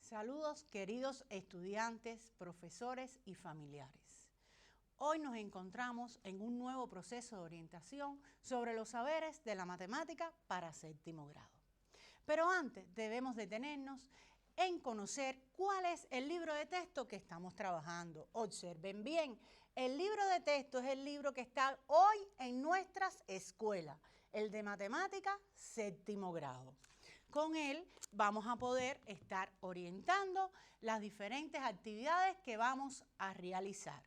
Saludos queridos estudiantes, profesores y familiares. Hoy nos encontramos en un nuevo proceso de orientación sobre los saberes de la matemática para séptimo grado. Pero antes debemos detenernos en conocer cuál es el libro de texto que estamos trabajando. Observen bien, el libro de texto es el libro que está hoy en nuestras escuelas, el de matemática séptimo grado. Con él vamos a poder estar orientando las diferentes actividades que vamos a realizar.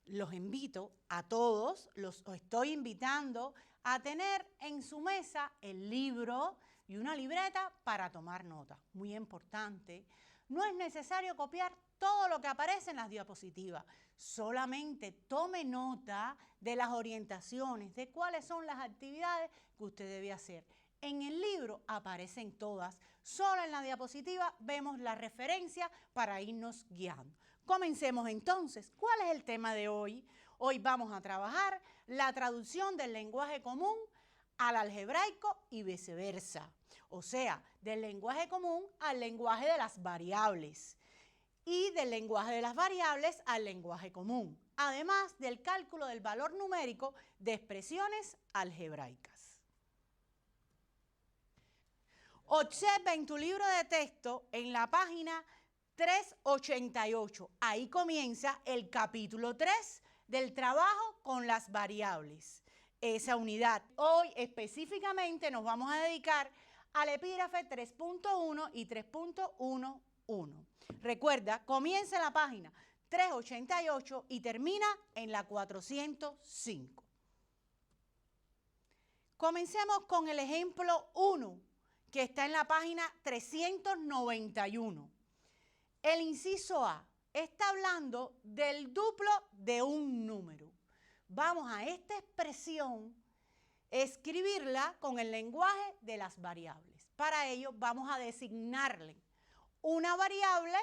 Los invito a todos, los estoy invitando a tener en su mesa el libro y una libreta para tomar nota. Muy importante, no es necesario copiar todo lo que aparece en las diapositivas, solamente tome nota de las orientaciones, de cuáles son las actividades que usted debe hacer. En el libro aparecen todas, solo en la diapositiva vemos la referencia para irnos guiando. Comencemos entonces. ¿Cuál es el tema de hoy? Hoy vamos a trabajar la traducción del lenguaje común al algebraico y viceversa. O sea, del lenguaje común al lenguaje de las variables y del lenguaje de las variables al lenguaje común, además del cálculo del valor numérico de expresiones algebraicas. Observa en tu libro de texto en la página 388. Ahí comienza el capítulo 3 del trabajo con las variables. Esa unidad. Hoy específicamente nos vamos a dedicar al epígrafe 3.1 y 3.11. Recuerda, comienza en la página 388 y termina en la 405. Comencemos con el ejemplo 1. Que está en la página 391. El inciso A está hablando del duplo de un número. Vamos a esta expresión escribirla con el lenguaje de las variables. Para ello vamos a designarle una variable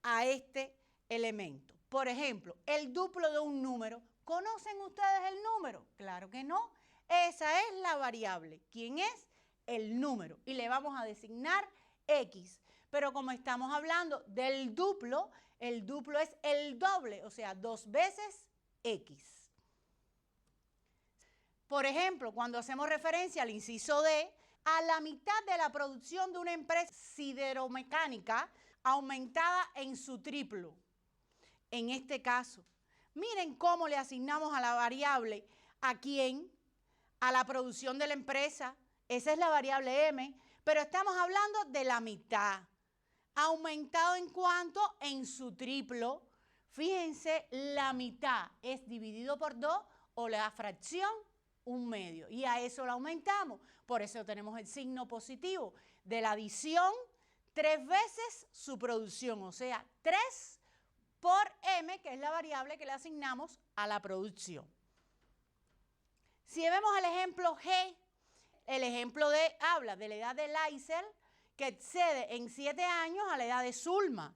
a este elemento. Por ejemplo, el duplo de un número. ¿Conocen ustedes el número? Claro que no. Esa es la variable. ¿Quién es? El número, y le vamos a designar X. Pero como estamos hablando del duplo, el duplo es el doble, o sea, 2 veces X. Por ejemplo, cuando hacemos referencia al inciso D, a la mitad de la producción de una empresa sideromecánica aumentada en su triplo. En este caso, miren cómo le asignamos a la variable a quién, a la producción de la empresa. Esa es la variable M, pero estamos hablando de la mitad. ¿Aumentado en cuánto? En su triplo. Fíjense, la mitad es dividido por 2 o la fracción 1/2. Y a eso lo aumentamos. Por eso tenemos el signo positivo de la adición 3 veces su producción. O sea, 3 por M, que es la variable que le asignamos a la producción. Si vemos el ejemplo G, el ejemplo D habla de la edad de Laisel, que excede en 7 años a la edad de Zulma.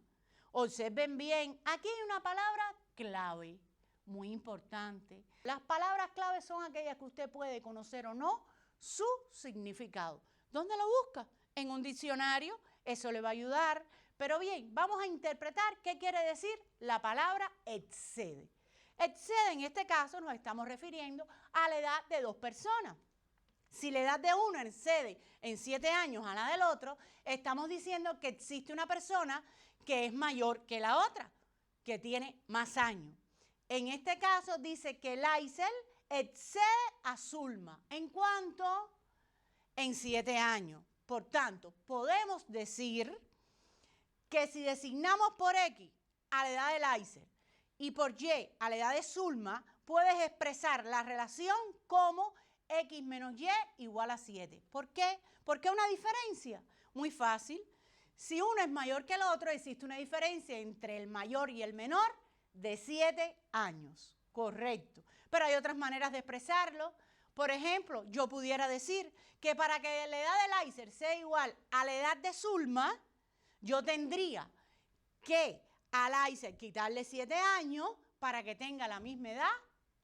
Observen bien, aquí hay una palabra clave, muy importante. Las palabras clave son aquellas que usted puede conocer o no su significado. ¿Dónde lo busca? En un diccionario, eso le va a ayudar. Pero bien, vamos a interpretar qué quiere decir la palabra excede. Excede, en este caso, nos estamos refiriendo a la edad de 2 personas. Si la edad de uno excede en 7 años a la del otro, estamos diciendo que existe una persona que es mayor que la otra, que tiene más años. En este caso dice que Laisel excede a Zulma. ¿En cuánto? En 7 años. Por tanto, podemos decir que si designamos por X a la edad de Laisel y por Y a la edad de Zulma, puedes expresar la relación como X menos Y igual a 7. ¿Por qué? ¿Por qué una diferencia? Muy fácil. Si uno es mayor que el otro, existe una diferencia entre el mayor y el menor de 7 años. Correcto. Pero hay otras maneras de expresarlo. Por ejemplo, yo pudiera decir que para que la edad de Laisel sea igual a la edad de Zulma, yo tendría que a Laisel quitarle 7 años para que tenga la misma edad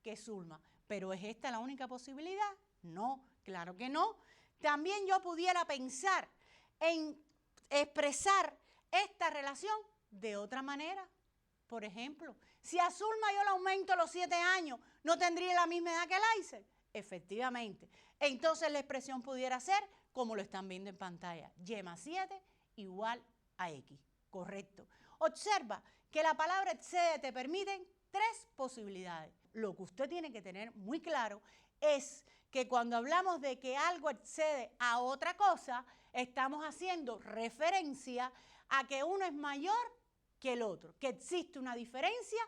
que Zulma. ¿Pero es esta la única posibilidad? No, claro que no. También yo pudiera pensar en expresar esta relación de otra manera. Por ejemplo, si a Zulma yo le aumento los 7 años, ¿no tendría la misma edad que Eliezer? Efectivamente. Entonces la expresión pudiera ser como lo están viendo en pantalla. Y más 7 igual a X. Correcto. Observa que la palabra excede te permiten 3 posibilidades. Lo que usted tiene que tener muy claro es que cuando hablamos de que algo excede a otra cosa, estamos haciendo referencia a que uno es mayor que el otro, que existe una diferencia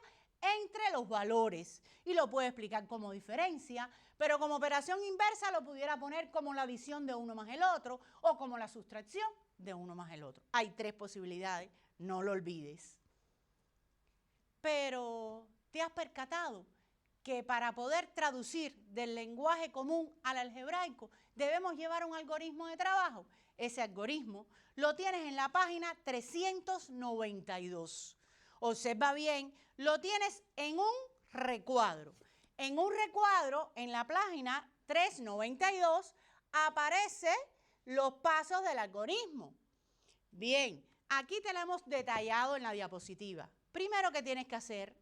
entre los valores. Y lo puedo explicar como diferencia, pero como operación inversa lo pudiera poner como la adición de uno más el otro o como la sustracción de uno más el otro. Hay 3 posibilidades, no lo olvides. Pero, ¿te has percatado que para poder traducir del lenguaje común al algebraico debemos llevar un algoritmo de trabajo? Ese algoritmo lo tienes en la página 392. Observa bien, lo tienes en un recuadro. En un recuadro, en la página 392, aparecen los pasos del algoritmo. Bien, aquí tenemos detallado en la diapositiva. Primero que tienes que hacer,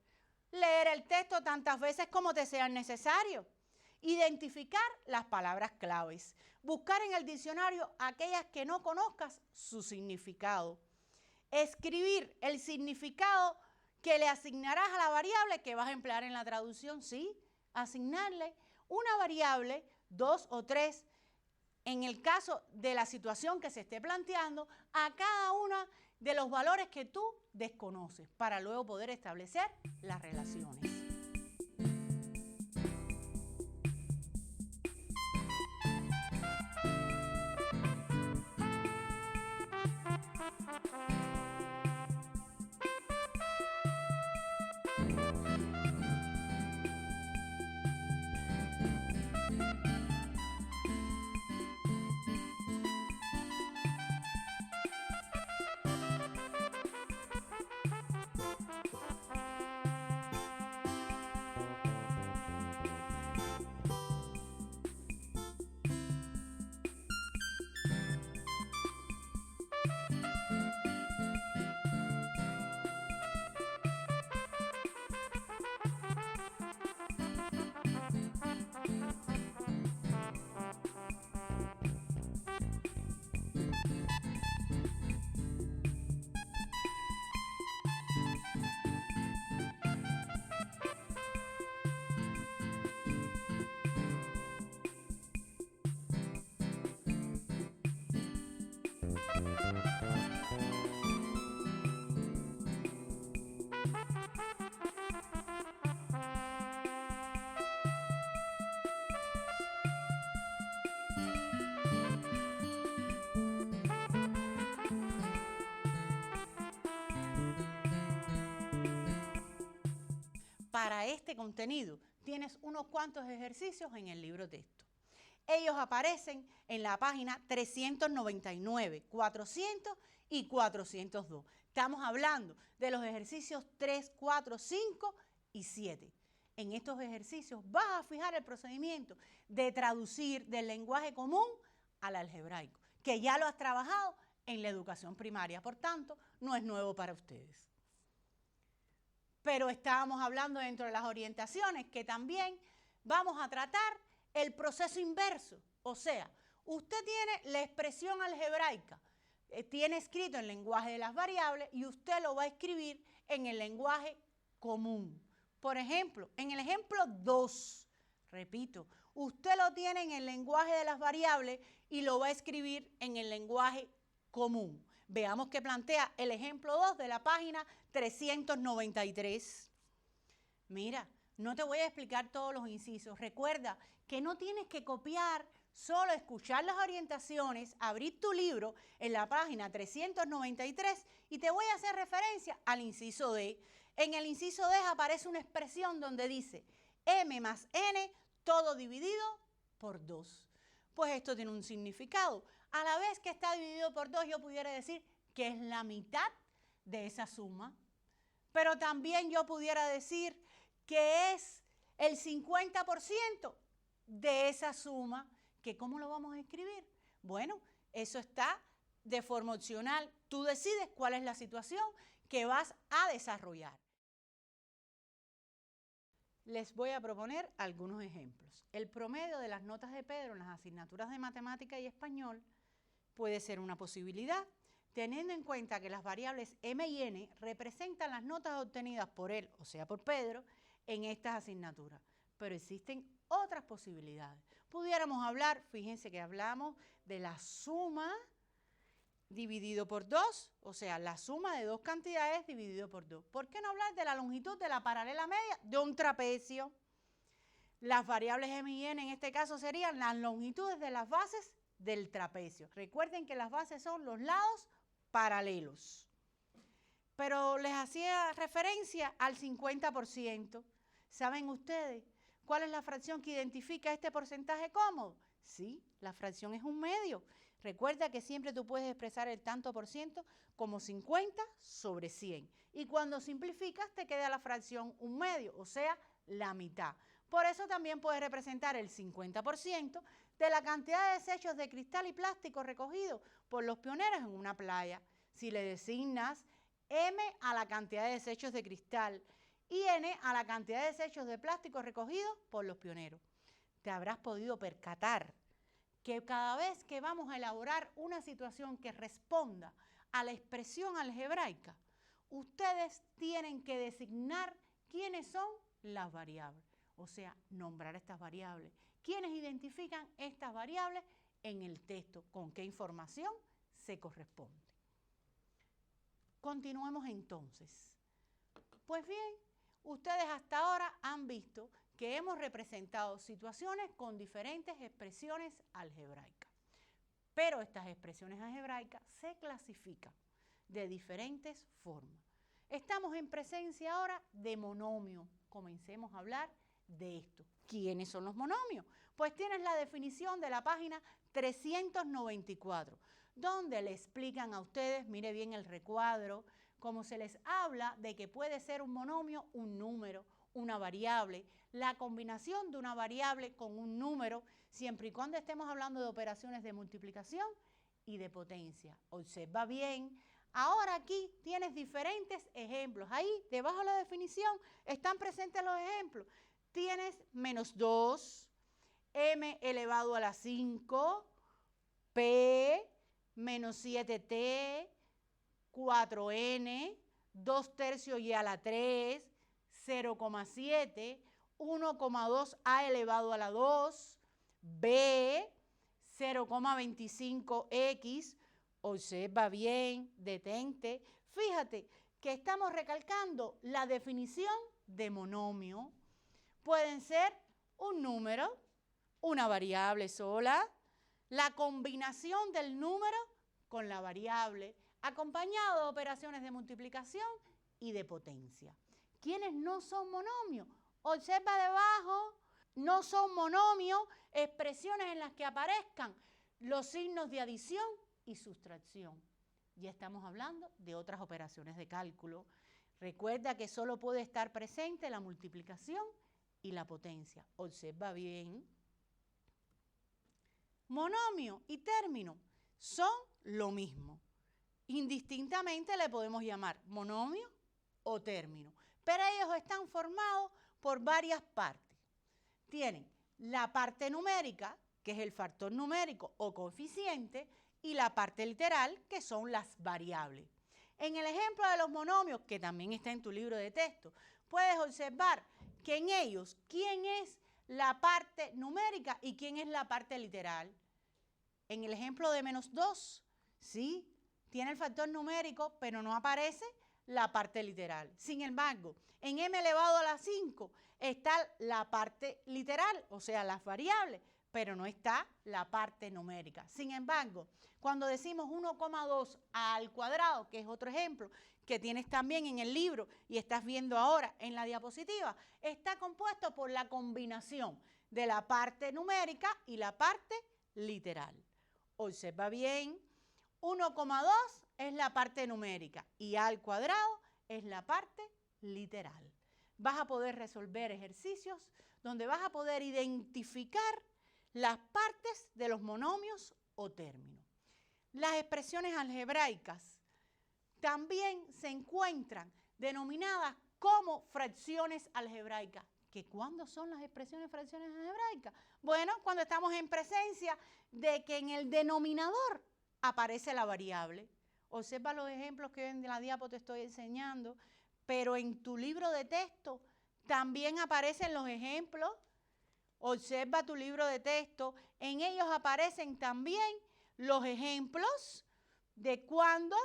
leer el texto tantas veces como te sea necesario. Identificar las palabras claves. Buscar en el diccionario aquellas que no conozcas su significado. Escribir el significado que le asignarás a la variable que vas a emplear en la traducción. Sí, asignarle una variable, 2 o 3, en el caso de la situación que se esté planteando, a cada uno de los valores que tú desconoces, para luego poder establecer las relaciones. Para este contenido tienes unos cuantos ejercicios en el libro texto. Ellos aparecen en la página 399, 400 y 402. Estamos hablando de los ejercicios 3, 4, 5 y 7. En estos ejercicios vas a fijar el procedimiento de traducir del lenguaje común al algebraico, que ya lo has trabajado en la educación primaria, por tanto, no es nuevo para ustedes. Pero estábamos hablando dentro de las orientaciones que también vamos a tratar el proceso inverso. O sea, usted tiene la expresión algebraica, tiene escrito en lenguaje de las variables y usted lo va a escribir en el lenguaje común. Por ejemplo, en el ejemplo 2, repito, usted lo tiene en el lenguaje de las variables y lo va a escribir en el lenguaje común. Veamos que plantea el ejemplo 2 de la página 393. Mira, no te voy a explicar todos los incisos. Recuerda que no tienes que copiar, solo escuchar las orientaciones, abrir tu libro en la página 393 y te voy a hacer referencia al inciso D. En el inciso D aparece una expresión donde dice m más n todo dividido por 2. Pues esto tiene un significado. A la vez que está dividido por 2, yo pudiera decir que es la mitad de esa suma. Pero también yo pudiera decir que es el 50% de esa suma, que ¿cómo lo vamos a escribir? Bueno, eso está de forma opcional. Tú decides cuál es la situación que vas a desarrollar. Les voy a proponer algunos ejemplos. El promedio de las notas de Pedro en las asignaturas de matemática y español puede ser una posibilidad, teniendo en cuenta que las variables m y n representan las notas obtenidas por él, o sea, por Pedro, en estas asignaturas. Pero existen otras posibilidades. Pudiéramos hablar, fíjense que hablamos de la suma dividido por 2, o sea, la suma de dos cantidades dividido por 2. ¿Por qué no hablar de la longitud de la paralela media de un trapecio? Las variables m y n en este caso serían las longitudes de las bases del trapecio. Recuerden que las bases son los lados paralelos. Pero les hacía referencia al 50%. ¿Saben ustedes cuál es la fracción que identifica este porcentaje cómodo? Sí, la fracción es un medio. Recuerda que siempre tú puedes expresar el tanto por ciento como 50 sobre 100. Y cuando simplificas te queda la fracción un medio, o sea, la mitad. Por eso también puedes representar el 50% de la cantidad de desechos de cristal y plástico recogidos por los pioneros en una playa. Si le designas M a la cantidad de desechos de cristal y N a la cantidad de desechos de plástico recogidos por los pioneros, te habrás podido percatar que cada vez que vamos a elaborar una situación que responda a la expresión algebraica, ustedes tienen que designar quiénes son las variables, o sea, nombrar estas variables. ¿Quiénes identifican estas variables en el texto? ¿Con qué información se corresponde? Continuemos entonces. Pues bien, ustedes hasta ahora han visto que hemos representado situaciones con diferentes expresiones algebraicas. Pero estas expresiones algebraicas se clasifican de diferentes formas. Estamos en presencia ahora de monomios. Comencemos a hablar de esto. ¿Quiénes son los monomios? Pues tienes la definición de la página 394, donde le explican a ustedes, mire bien el recuadro, cómo se les habla de que puede ser un monomio un número, una variable, la combinación de una variable con un número, siempre y cuando estemos hablando de operaciones de multiplicación y de potencia. Observa bien. Ahora aquí tienes diferentes ejemplos. Ahí, debajo de la definición, están presentes los ejemplos. Tienes menos 2, m elevado a la 5, p, menos 7t, 4n, 2 tercios y a la 3, 0,7, 1,2a elevado a la 2, b, 0,25x, observa bien, detente. Fíjate que estamos recalcando la definición de monomio. Pueden ser un número, una variable sola, la combinación del número con la variable, acompañado de operaciones de multiplicación y de potencia. ¿Quiénes no son monomios? Observa debajo, no son monomios expresiones en las que aparezcan los signos de adición y sustracción. Ya estamos hablando de otras operaciones de cálculo. Recuerda que solo puede estar presente la multiplicación y la potencia. Observa bien. Monomio y término son lo mismo. Indistintamente le podemos llamar monomio o término, pero ellos están formados por varias partes. Tienen la parte numérica, que es el factor numérico o coeficiente, y la parte literal, que son las variables. En el ejemplo de los monomios, que también está en tu libro de texto, puedes observar que en ellos, ¿quién es la parte numérica y quién es la parte literal? En el ejemplo de menos 2, ¿sí? Tiene el factor numérico, pero no aparece la parte literal. Sin embargo, en m elevado a la 5 está la parte literal, o sea, las variables, pero no está la parte numérica. Sin embargo, cuando decimos 1,2 al cuadrado, que es otro ejemplo que tienes también en el libro y estás viendo ahora en la diapositiva, está compuesto por la combinación de la parte numérica y la parte literal. Observa bien, 1,2 es la parte numérica y a al cuadrado es la parte literal. Vas a poder resolver ejercicios donde vas a poder identificar las partes de los monomios o términos. las expresiones algebraicas también se encuentran denominadas como fracciones algebraicas. ¿Que cuándo son las expresiones fracciones algebraicas? Bueno, cuando estamos en presencia de que en el denominador aparece la variable. Observa los ejemplos que en la diapo te estoy enseñando, pero en tu libro de texto también aparecen los ejemplos. Observa tu libro de texto, en ellos aparecen también los ejemplos de cuando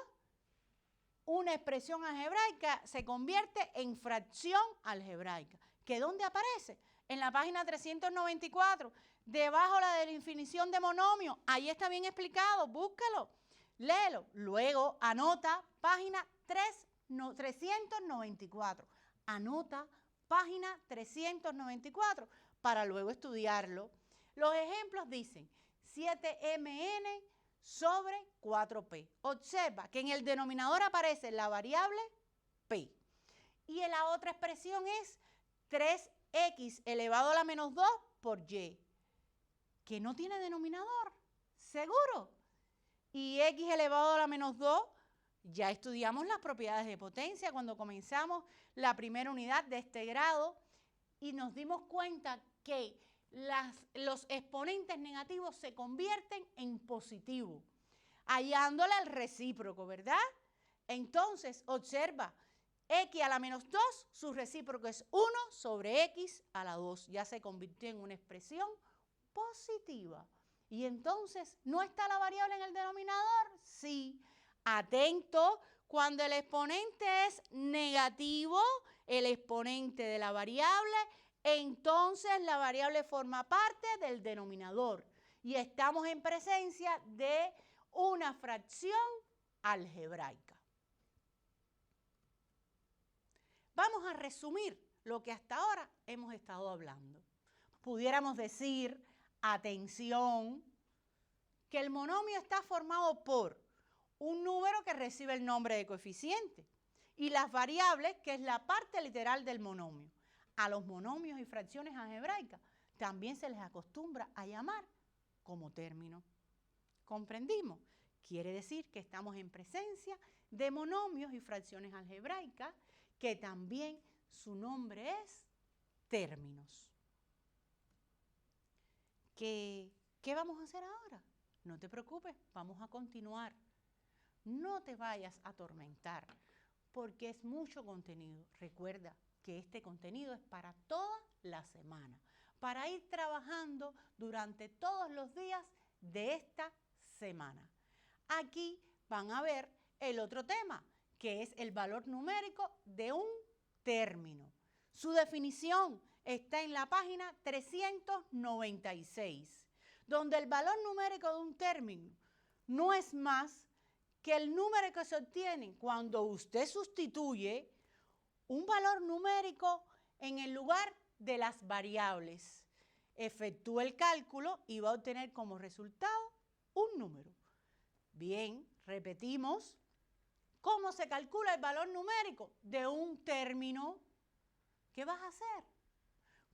una expresión algebraica se convierte en fracción algebraica. ¿Que dónde aparece? En la página 394, debajo la definición de monomio. Ahí está bien explicado, búscalo, léelo. Luego anota página 394. Anota página 394 para luego estudiarlo. Los ejemplos dicen 7mn sobre 4p. Observa que en el denominador aparece la variable p. Y en la otra expresión es 3x elevado a la menos 2 por y, que no tiene denominador, seguro. Y x elevado a la menos 2, ya estudiamos las propiedades de potencia cuando comenzamos la primera unidad de este grado y nos dimos cuenta que los exponentes negativos se convierten en positivos, hallándole el recíproco, ¿verdad? Entonces, observa, x a la menos 2, su recíproco es 1 sobre x a la 2. Ya se convirtió en una expresión positiva. Y entonces, ¿no está la variable en el denominador? Sí. Atento, cuando el exponente es negativo, el exponente de la variable, entonces la variable forma parte del denominador. Y estamos en presencia de una fracción algebraica. Vamos a resumir lo que hasta ahora hemos estado hablando. Pudiéramos decir, atención, que el monomio está formado por un número que recibe el nombre de coeficiente y las variables, que es la parte literal del monomio. A los monomios y fracciones algebraicas también se les acostumbra a llamar como término. ¿Comprendimos? Quiere decir que estamos en presencia de monomios y fracciones algebraicas, que también su nombre es términos. ¿Qué vamos a hacer ahora? No te preocupes, vamos a continuar. No te vayas a atormentar, porque es mucho contenido. Recuerda que este contenido es para toda la semana, para ir trabajando durante todos los días de esta semana. Aquí van a ver el otro tema, que es el valor numérico de un término. Su definición está en la página 396, donde el valor numérico de un término no es más que el número que se obtiene cuando usted sustituye un valor numérico en el lugar de las variables. Efectúa el cálculo y va a obtener como resultado un número. Bien, repetimos. ¿Cómo se calcula el valor numérico de un término? ¿Qué vas a hacer?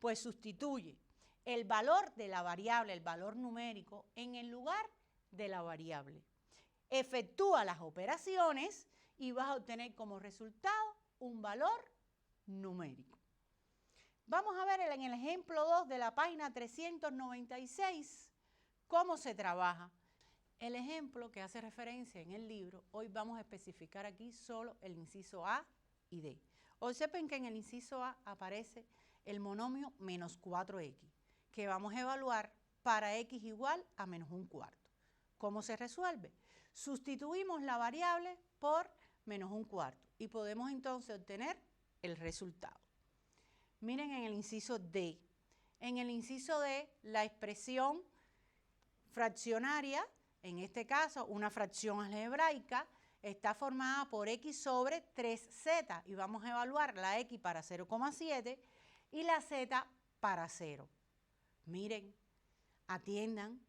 Pues sustituye el valor de la variable, el valor numérico, en el lugar de la variable. Efectúa las operaciones y vas a obtener como resultado un valor numérico. Vamos a ver en el ejemplo 2 de la página 396 cómo se trabaja. El ejemplo que hace referencia en el libro, hoy vamos a especificar aquí solo el inciso A y D. Observen que en el inciso A aparece el monomio menos 4x, que vamos a evaluar para x igual a menos 1/4. ¿Cómo se resuelve? Sustituimos la variable por menos 1/4 y podemos entonces obtener el resultado. Miren en el inciso D. En el inciso D, la expresión fraccionaria, en este caso una fracción algebraica, está formada por x sobre 3z y vamos a evaluar la x para 0,7 y la z para 0. Miren, atiendan.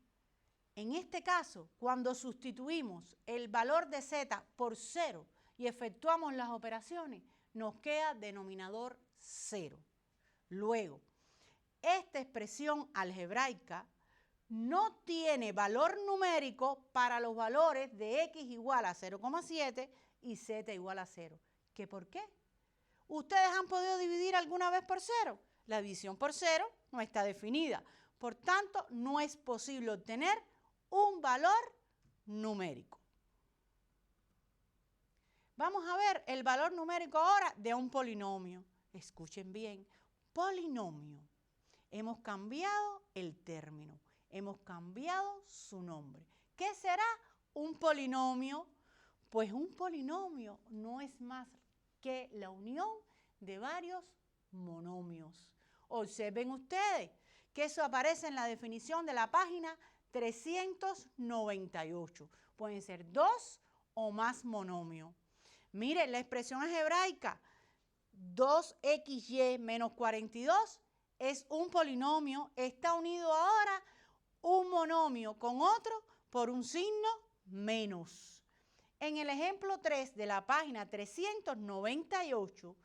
En este caso, cuando sustituimos el valor de z por 0 y efectuamos las operaciones, nos queda denominador 0. Luego, esta expresión algebraica no tiene valor numérico para los valores de x igual a 0,7 y z igual a 0. ¿Qué por qué? ¿Ustedes han podido dividir alguna vez por 0? La división por 0 no está definida. Por tanto, no es posible obtener un valor numérico. Vamos a ver el valor numérico ahora de un polinomio. Escuchen bien, polinomio. Hemos cambiado el término, hemos cambiado su nombre. ¿Qué será un polinomio? Pues un polinomio no es más que la unión de varios monomios. Observen ustedes que eso aparece en la definición de la página 398. Pueden ser dos o más monomios. Miren, la expresión algebraica 2xy menos 42 es un polinomio, está unido ahora un monomio con otro por un signo menos. En el ejemplo 3 de la página 398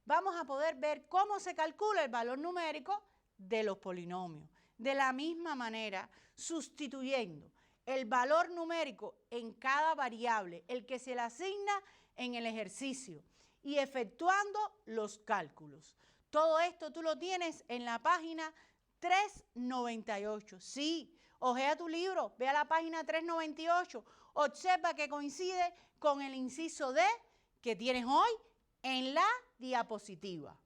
vamos a poder ver cómo se calcula el valor numérico de los polinomios. De la misma manera, sustituyendo el valor numérico en cada variable, el que se le asigna en el ejercicio, y efectuando los cálculos. Todo esto tú lo tienes en la página 398. Sí, ojea tu libro, ve a la página 398, observa que coincide con el inciso D que tienes hoy en la diapositiva.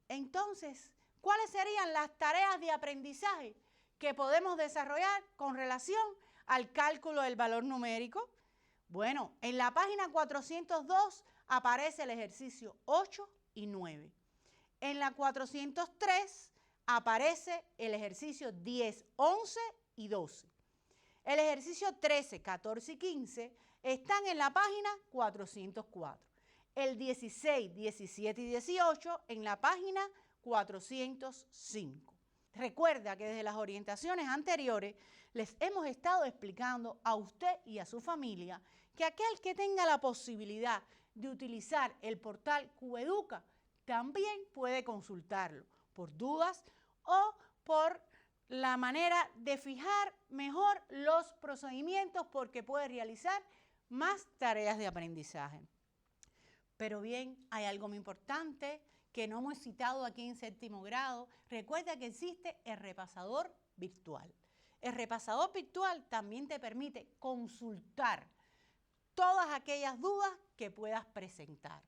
Entonces, ¿cuáles serían las tareas de aprendizaje que podemos desarrollar con relación al cálculo del valor numérico? Bueno, en la página 402 aparece el ejercicio 8 y 9. En la 403 aparece el ejercicio 10, 11 y 12. El ejercicio 13, 14 y 15 están en la página 404. El 16, 17 y 18 en la página 405. Recuerda que desde las orientaciones anteriores les hemos estado explicando a usted y a su familia que aquel que tenga la posibilidad de utilizar el portal QEduca también puede consultarlo por dudas o por la manera de fijar mejor los procedimientos porque puede realizar más tareas de aprendizaje. Pero bien, hay algo muy importante que no hemos citado aquí en séptimo grado. Recuerda que existe el repasador virtual. El repasador virtual también te permite consultar todas aquellas dudas que puedas presentar.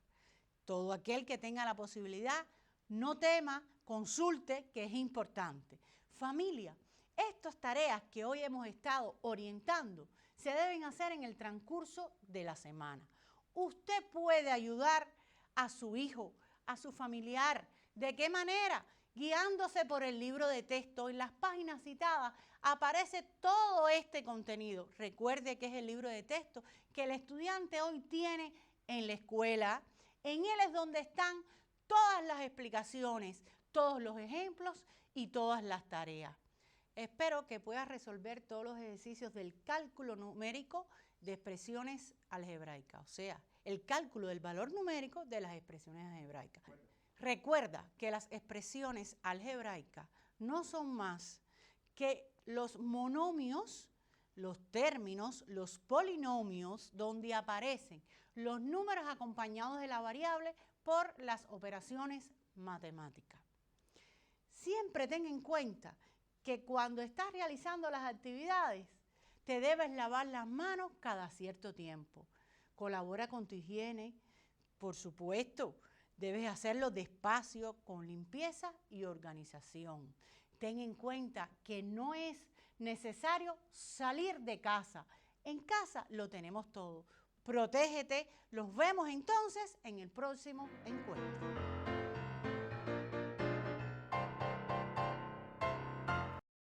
Todo aquel que tenga la posibilidad, no tema, consulte, que es importante. Familia, estas tareas que hoy hemos estado orientando se deben hacer en el transcurso de la semana. Usted puede ayudar a su hijo, a su familiar. ¿De qué manera? Guiándose por el libro de texto. En las páginas citadas aparece todo este contenido. Recuerde que es el libro de texto que el estudiante hoy tiene en la escuela. En él es donde están todas las explicaciones, todos los ejemplos y todas las tareas. Espero que puedas resolver todos los ejercicios del cálculo numérico de expresiones algebraicas, o sea, el cálculo del valor numérico de las expresiones algebraicas. Recuerda que las expresiones algebraicas no son más que los monomios, los términos, los polinomios, donde aparecen los números acompañados de la variable por las operaciones matemáticas. Siempre ten en cuenta que cuando estás realizando las actividades, te debes lavar las manos cada cierto tiempo. Colabora con tu higiene, por supuesto. Debes hacerlo despacio, con limpieza y organización. Ten en cuenta que no es necesario salir de casa. En casa lo tenemos todo. Protégete. Los vemos entonces en el próximo encuentro.